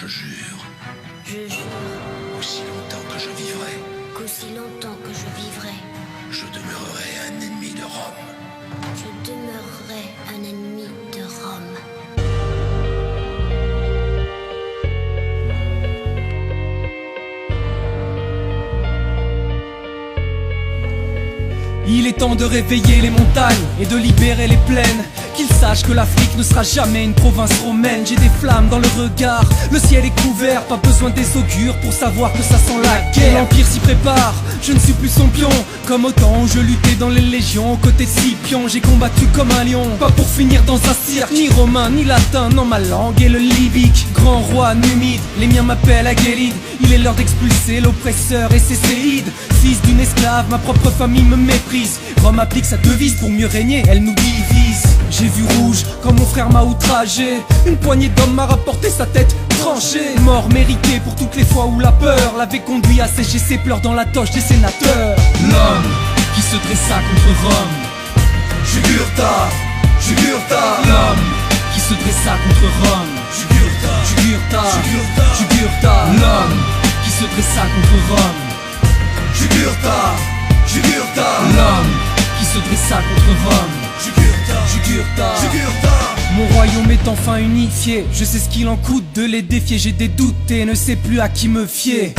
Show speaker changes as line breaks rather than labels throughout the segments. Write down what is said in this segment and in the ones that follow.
je jure,
Je jure
aussi longtemps que je vivrai,
qu'aussi longtemps que je vivrai,
je demeurerai un ennemi de Rome.
je demeurerai un ennemi de Rome.
Il est temps de réveiller les montagnes et de libérer les plaines. Qu'ils sachent que l'Afrique ne sera jamais une province romaine. J'ai des flammes dans le regard, le ciel est couvert. Pas besoin des augures pour savoir que ça sent la guerre. L'Empire s'y prépare, je ne suis plus son pion. Comme au temps où je luttais dans les légions, aux côtés de Scipion, j'ai combattu comme un lion. Pas pour finir dans un cirque, ni romain, ni latin. Non, ma langue est le libyque, grand roi numide. Les miens m'appellent Agélide. Il est l'heure d'expulser l'oppresseur et ses séides. Fils d'une esclave, ma propre famille me méprise. Rome applique sa devise, pour mieux régner, elle nous divise. J'ai vu rouge quand mon frère m'a outragé. Une poignée d'hommes m'a rapporté sa tête tranchée. Mort méritée pour toutes les fois où la peur l'avait conduit à sécher ses pleurs dans la toche des sénateurs.
L'homme qui se dressa contre Rome, Jugurtha, Jugurtha. L'homme qui se dressa contre Rome, Jugurtha, Jugurtha, Jugurtha. L'homme qui se dressa contre Rome, Jugurtha, Jugurtha. L'homme qui se dressa contre Rome, Jugurtha, Jugurtha, Jugurtha.
Mon royaume est enfin unifié. Je sais ce qu'il en coûte de les défier. J'ai des doutes et ne sais plus à qui me fier.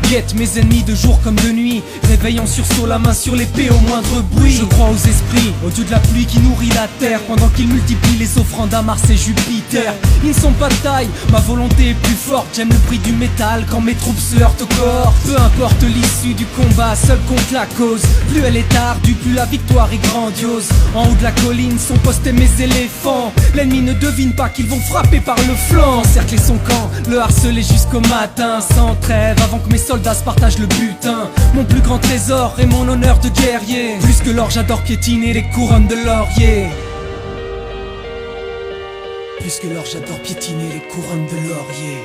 Guette mes ennemis de jour comme de nuit, réveille en sursaut la main sur l'épée au moindre bruit. Je crois aux esprits, au dieu de la pluie qui nourrit la terre, pendant qu'il multiplie les offrandes à Mars et Jupiter. Ils ne sont pas de taille, ma volonté est plus forte. J'aime le prix du métal quand mes troupes se heurtent au corps. Peu importe l'issue du combat, seul compte la cause. Plus elle est ardue, plus la victoire est grandiose. En haut de la colline sont postés mes éléphants. L'ennemi ne devine pas qu'ils vont frapper par le flanc. Encercler son camp, le harceler jusqu'au matin, sans trêve, avant que mes soldats se partagent le butin. Mon plus grand trésor est mon honneur de guerrier. Plus que l'or, j'adore piétiner les couronnes de laurier. Plus que l'or, j'adore piétiner les couronnes de laurier.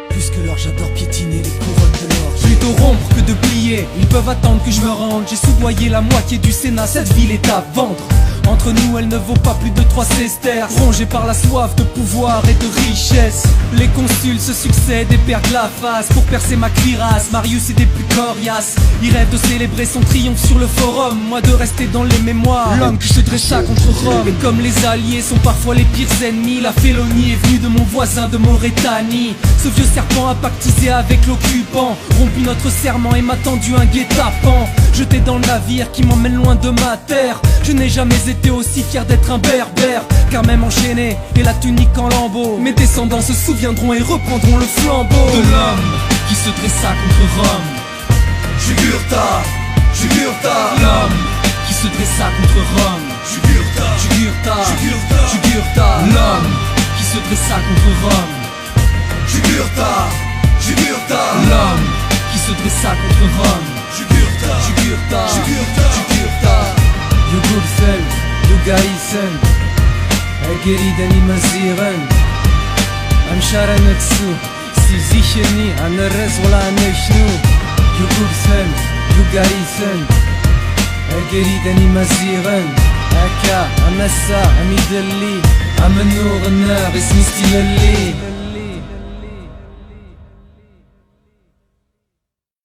Plus que l'or, j'adore piétiner les couronnes de laurier. Plutôt rompre que de plier, ils peuvent attendre que je me rende. J'ai soudoyé la moitié du Sénat, cette ville est à vendre. Entre nous, elle ne vaut pas plus de 3 sesterces. Rongée par la soif de pouvoir et de richesse, les consuls se succèdent et perdent la face. Pour percer ma cuirasse, Marius est des plus coriaces. Il rêve de célébrer son triomphe sur le forum, moi de rester dans les mémoires. L'homme qui se dressa contre Rome. Et comme les alliés sont parfois les pires ennemis, la félonie est venue de mon voisin de Maurétanie. Ce vieux serpent a pactisé avec l'occupant, rompu notre serment et m'a tendu un guet-apens. Jeté dans le navire qui m'emmène loin de ma terre. Je n'ai jamais été aussi fier d'être un berbère, car même enchaîné et la tunique en lambeaux, mes descendants se souviendront et reprendront le flambeau.
De l'homme qui se dressa contre Rome, Jugurtha, Jugurtha. L'homme qui se dressa contre Rome, Jugurtha, Jugurtha, Jugurtha. L'homme qui se dressa contre Rome, Jugurtha, Jugurtha. L'homme qui se dressa contre Rome, Jugurtha, Jugurtha, Jugurtha.
Jugurtha, Jugaisen, Agélide Maziren. Am Sharanetsu, sie sicher nie an der Reswola Nechnu. Jugurtha, Jugaisen, Agélide Maziren. Aka, Amessa, Amideli, Amenur, Ner, Ismistileli.